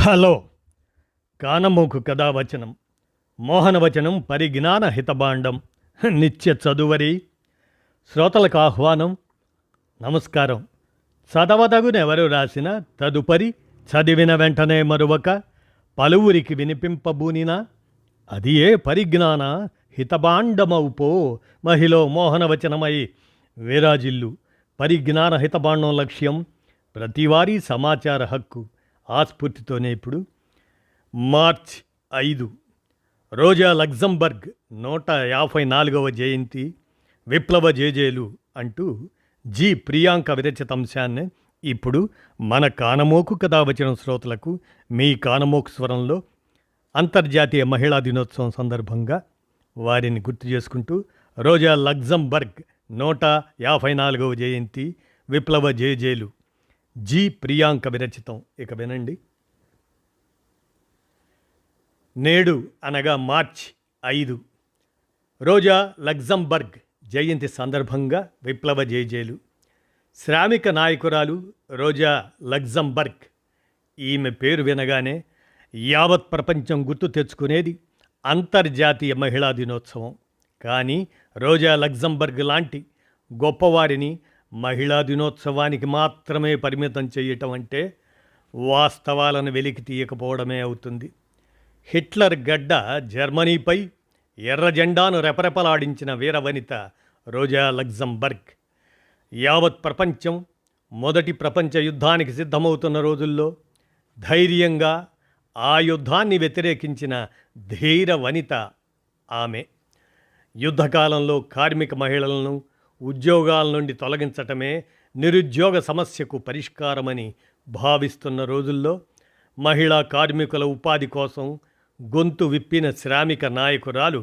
Hello. కానమోకు కథావచనం మోహనవచనం పరిజ్ఞాన హితబాండం నిత్య చదువరి శ్రోతలకు ఆహ్వానం. నమస్కారం. చదవదగునెవరు రాసిన తదుపరి చదివిన వెంటనే మరువక పలువురికి వినిపింపబూనిన అది ఏ పరిజ్ఞాన హితబాండమవుపో మహిళ మోహనవచనమై విరాజిల్లు. పరిజ్ఞాన హితబాండం లక్ష్యం ప్రతివారీ సమాచార హక్కు. ఆ స్ఫూర్తితోనే ఇప్పుడు మార్చ్ 5 రోజా లగ్జంబర్గ్ 154వ జయంతి విప్లవ జేజేలు అంటూ జి ప్రియాంక విరచిత అంశాన్ని ఇప్పుడు మన కానమోకు కథావచనం శ్రోతలకు మీ కానమోకు స్వరంలో అంతర్జాతీయ మహిళా దినోత్సవం సందర్భంగా వారిని గుర్తు చేసుకుంటూ రోజా లగ్జంబర్గ్ 154వ జయంతి విప్లవ జేజేలు జి ప్రియాంక విరచితం. ఇక వినండి. నేడు అనగా మార్చ్ 5 రోజా లగ్జంబర్గ్ జయంతి సందర్భంగా విప్లవ జేజేలు. శ్రామిక నాయకురాలు రోజా లగ్జంబర్గ్. ఈమె పేరు వినగానే యావత్ ప్రపంచం గుర్తు తెచ్చుకునేది అంతర్జాతీయ మహిళా దినోత్సవం. కానీ రోజా లగ్జంబర్గ్ లాంటి గొప్పవారిని మహిళా దినోత్సవానికి మాత్రమే పరిమితం చేయటం అంటే వాస్తవాలను వెలికి తీయకపోవడమే అవుతుంది. హిట్లర్ గడ్డ జర్మనీపై ఎర్ర జెండాను రెపరెపలాడించిన వీరవనిత రోజా లగ్జంబర్గ్. యావత్ ప్రపంచం మొదటి ప్రపంచ యుద్ధానికి సిద్ధమవుతున్న రోజుల్లో ధైర్యంగా ఆ యుద్ధాన్ని వ్యతిరేకించిన ధీర వనిత ఆమె. యుద్ధకాలంలో కార్మిక మహిళలను ఉద్యోగాల నుండి తొలగించటమే నిరుద్యోగ సమస్యకు పరిష్కారమని భావిస్తున్న రోజుల్లో మహిళా కార్మికుల ఉపాధి కోసం గొంతు విప్పిన శ్రామిక నాయకురాలు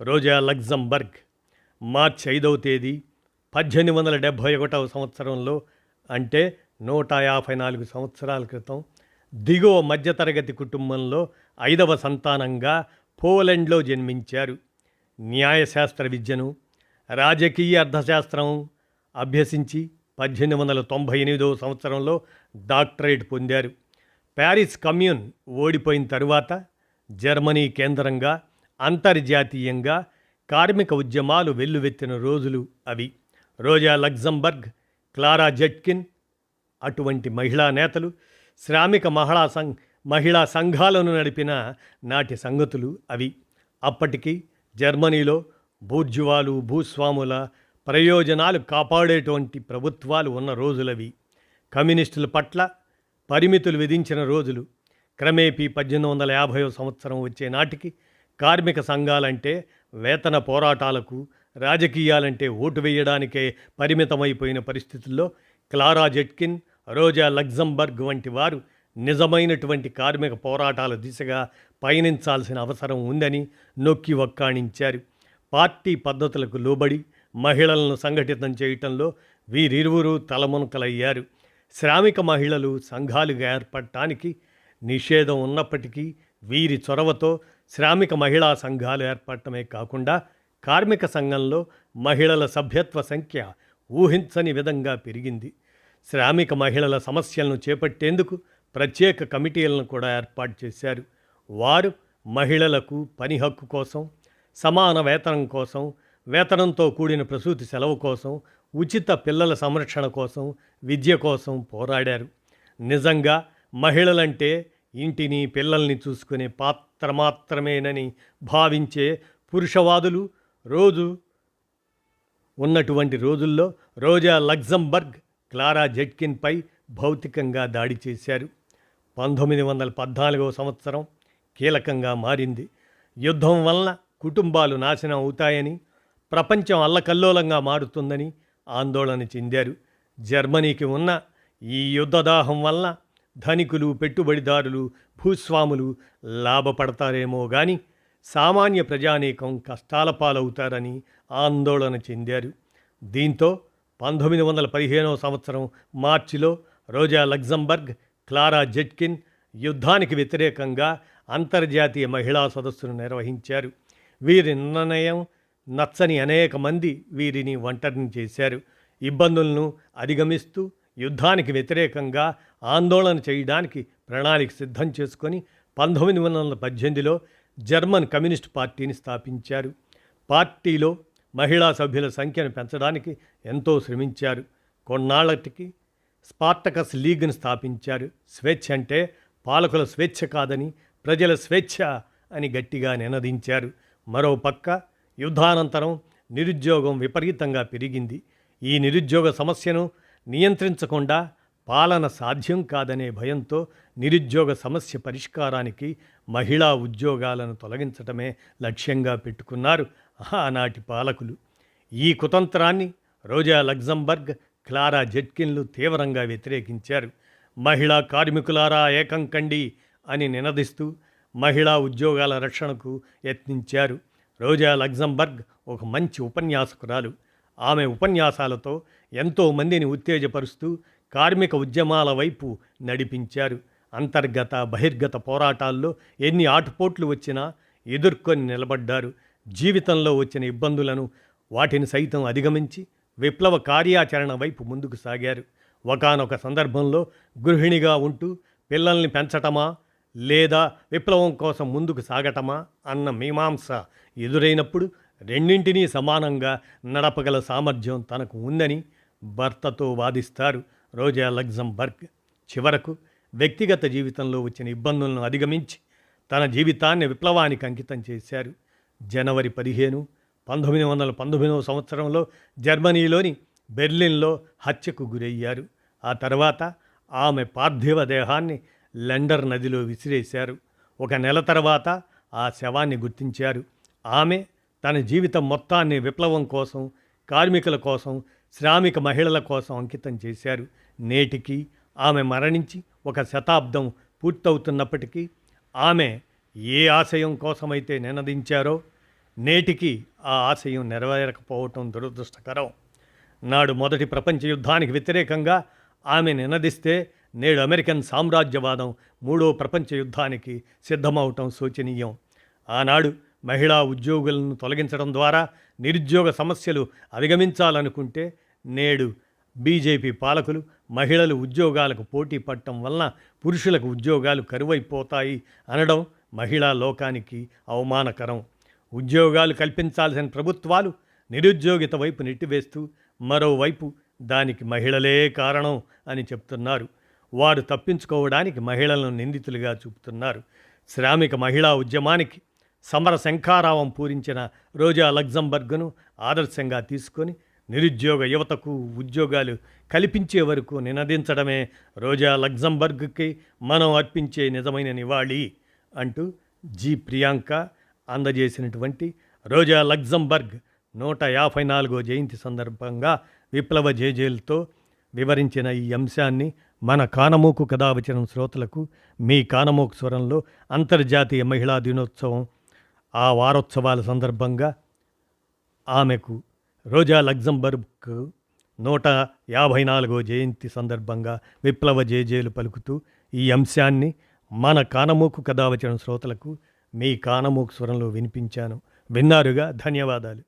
రోజా లగ్జంబర్గ్. మార్చి 5వ తేదీ 1871వ సంవత్సరంలో, అంటే 154 సంవత్సరాల క్రితం, దిగువ మధ్యతరగతి కుటుంబంలో 5వ సంతానంగా పోలెండ్లో జన్మించారు. న్యాయశాస్త్ర విద్యను, రాజకీయ అర్థశాస్త్రం అభ్యసించి 1898వ సంవత్సరంలో డాక్టరేట్ పొందారు. ప్యారిస్ కమ్యూన్ ఓడిపోయిన తరువాత జర్మనీ కేంద్రంగా అంతర్జాతీయంగా కార్మిక ఉద్యమాలు వెల్లువెత్తిన రోజులు అవి. రోజా లగ్జంబర్గ్, క్లారా జెట్కిన్ అటువంటి మహిళా నేతలు శ్రామిక మహిళా సంఘాలను నడిపిన నాటి సంగతులు అవి. అప్పటికి జర్మనీలో బూర్జువాలు, భూస్వాముల ప్రయోజనాలు కాపాడేటువంటి ప్రభుత్వాలు ఉన్న రోజులవి. కమ్యూనిస్టుల పట్ల పరిమితులు విధించిన రోజులు. క్రమేపీ 1850వ సంవత్సరం వచ్చే నాటికి కార్మిక సంఘాలంటే వేతన పోరాటాలకు, రాజకీయాలంటే ఓటు వేయడానికే పరిమితమైపోయిన పరిస్థితుల్లో క్లారా జెట్కిన్, రోజా లగ్జంబర్గ్ వంటి వారు నిజమైనటువంటి కార్మిక పోరాటాల దిశగా పయనించాల్సిన అవసరం ఉందని నొక్కి వక్కాణించారు. పార్టీ పద్ధతులకు లోబడి మహిళలను సంఘటితం చేయటంలో వీరిరువురు తలమునకలయ్యారు. శ్రామిక మహిళలు సంఘాలుగా ఏర్పడటానికి నిషేధం ఉన్నప్పటికీ వీరి చొరవతో శ్రామిక మహిళా సంఘాలు ఏర్పడటమే కాకుండా కార్మిక సంఘంలో మహిళల సభ్యత్వ సంఖ్య ఊహించని విధంగా పెరిగింది. శ్రామిక మహిళల సమస్యలను చేపట్టేందుకు ప్రత్యేక కమిటీలను కూడా ఏర్పాటు చేశారు. వారు మహిళలకు పని హక్కు కోసం, సమాన వేతనం కోసం, వేతనంతో కూడిన ప్రసూతి సెలవు కోసం, ఉచిత పిల్లల సంరక్షణ కోసం, విద్య కోసం పోరాడారు. నిజంగా మహిళలంటే ఇంటిని, పిల్లల్ని చూసుకునే పాత్ర మాత్రమేనని భావించే పురుషవాదులు రోజు ఉన్నటువంటి రోజుల్లో రోజా లగ్జంబర్గ్ క్లారా జెట్కిన్పై భౌతికంగా దాడి చేశారు. 1914వ సంవత్సరం కీలకంగా మారింది. యుద్ధం వలన కుటుంబాలు నాశనం అవుతాయని, ప్రపంచం అల్లకల్లోలంగా మారుతుందని ఆందోళన చెందారు. జర్మనీకి ఉన్న ఈ యుద్ధదాహం వలన ధనికులు, పెట్టుబడిదారులు, భూస్వాములు లాభపడతారేమో కానీ సామాన్య ప్రజానీకం కష్టాల పాలవుతారని ఆందోళన చెందారు. దీంతో 1915వ సంవత్సరం మార్చిలో రోజా లగ్జంబర్గ్, క్లారా జెట్కిన్ యుద్ధానికి వ్యతిరేకంగా అంతర్జాతీయ మహిళా సదస్సును నిర్వహించారు. వీరి నిర్ణయం నచ్చని అనేక మంది వీరిని ఒంటరిని చేశారు. ఇబ్బందులను అధిగమిస్తూ యుద్ధానికి వ్యతిరేకంగా ఆందోళన చేయడానికి ప్రణాళిక సిద్ధం చేసుకొని 1918లో జర్మన్ కమ్యూనిస్ట్ పార్టీని స్థాపించారు. పార్టీలో మహిళా సభ్యుల సంఖ్యను పెంచడానికి ఎంతో శ్రమించారు. కొన్నాళ్లకి స్పార్టకస్ లీగ్ను స్థాపించారు. స్వేచ్ఛ అంటే పాలకుల స్వేచ్ఛ కాదని ప్రజల స్వేచ్ఛ అని గట్టిగా నినదించారు. మరోపక్క యుద్ధానంతరం నిరుద్యోగం విపరీతంగా పెరిగింది. ఈ నిరుద్యోగ సమస్యను నియంత్రించకుండా పాలన సాధ్యం కాదనే భయంతో నిరుద్యోగ సమస్య పరిష్కారానికి మహిళా ఉద్యోగాలను తొలగించటమే లక్ష్యంగా పెట్టుకున్నారు ఆనాటి పాలకులు. ఈ కుతంత్రాన్ని రోజా లగ్జంబర్గ్, క్లారా జెట్కిన్లు తీవ్రంగా వ్యతిరేకించారు. మహిళా కార్మికులారా ఏకం కండి అని నినదిస్తూ మహిళా ఉద్యోగాల రక్షణకు యత్నించారు. రోజా లగ్జంబర్గ్ ఒక మంచి ఉపన్యాసకురాలు. ఆమె ఉపన్యాసాలతో ఎంతో మందిని ఉత్తేజపరుస్తూ కార్మిక ఉద్యమాల వైపు నడిపించారు. అంతర్గత బహిర్గత పోరాటాల్లో ఎన్ని ఆటుపోట్లు వచ్చినా ఎదుర్కొని నిలబడ్డారు. జీవితంలో వచ్చిన ఇబ్బందులను వాటిని సైతం అధిగమించి విప్లవ కార్యాచరణ వైపు ముందుకు సాగారు. ఒకానొక సందర్భంలో గృహిణిగా ఉంటూ పిల్లల్ని పెంచటమా లేదా విప్లవం కోసం ముందుకు సాగటమా అన్న మీమాంస ఎదురైనప్పుడు రెండింటినీ సమానంగా నడపగల సామర్థ్యం తనకు ఉందని భర్తతో వాదిస్తారు రోజా లగ్జంబర్గ్. చివరకు వ్యక్తిగత జీవితంలో వచ్చిన ఇబ్బందులను అధిగమించి తన జీవితాన్ని విప్లవానికి అంకితం చేశారు. జనవరి 15, 1919 సంవత్సరంలో జర్మనీలోని బెర్లిన్లో హత్యకు గురయ్యారు. ఆ తర్వాత ఆమె పార్థివ దేహాన్ని లెండర్ నదిలో విసిరేశారు. ఒక నెల తర్వాత ఆ శవాన్ని గుర్తించారు. ఆమె తన జీవితం మొత్తాన్ని విప్లవం కోసం, కార్మికుల కోసం, శ్రామిక మహిళల కోసం అంకితం చేశారు. నేటికి ఆమె మరణించి 1 శతాబ్దం పూర్తవుతున్నప్పటికీ ఆమె ఏ ఆశయం కోసమైతే నినదించారో నేటికి ఆ ఆశయం నెరవేరకపోవటం దురదృష్టకరం. నాడు మొదటి ప్రపంచ యుద్ధానికి వ్యతిరేకంగా ఆమె నినదిస్తే నేడు అమెరికన్ సామ్రాజ్యవాదం 3వ ప్రపంచ యుద్ధానికి సిద్ధమవటం శోచనీయం. ఆనాడు మహిళా ఉద్యోగులను తొలగించడం ద్వారా నిరుద్యోగ సమస్యలు అధిగమించాలనుకుంటే నేడు బీజేపీ పాలకులు మహిళలు ఉద్యోగాలకు పోటీ పడటం వలన పురుషులకు ఉద్యోగాలు కరువైపోతాయి అనడం మహిళా లోకానికి అవమానకరం. ఉద్యోగాలు కల్పించాల్సిన ప్రభుత్వాలు నిరుద్యోగిత వైపు నెట్టివేస్తూ మరోవైపు దానికి మహిళలే కారణం అని చెప్తున్నారు. వారు తప్పించుకోవడానికి మహిళలను నిందితులుగా చూపుతున్నారు. శ్రామిక మహిళా ఉద్యమానికి సమర శంఖారావం పూరించిన రోజా లగ్జంబర్గ్ను ఆదర్శంగా తీసుకొని నిరుద్యోగ యువతకు ఉద్యోగాలు కల్పించే వరకు నినదించడమే రోజా లగ్జంబర్గ్కి మనం అర్పించే నిజమైన నివాళి అంటూ జి. ప్రియాంక అందజేసినటువంటి రోజా లగ్జంబర్గ్ 154వ జయంతి సందర్భంగా విప్లవ జేజేలతో వివరించిన ఈ అంశాన్ని మన కానమోకు కథావచనం శ్రోతలకు మీ కానమోకు స్వరంలో అంతర్జాతీయ మహిళా దినోత్సవం ఆ వారోత్సవాల సందర్భంగా ఆమెకు రోజా లగ్జంబర్గ్ 154వ జయంతి సందర్భంగా విప్లవ జేజేలు పలుకుతూ ఈ అంశాన్ని మన కానమోకు కథావచనం శ్రోతలకు మీ కానమోకు స్వరంలో వినిపించాను. విన్నారుగా, ధన్యవాదాలు.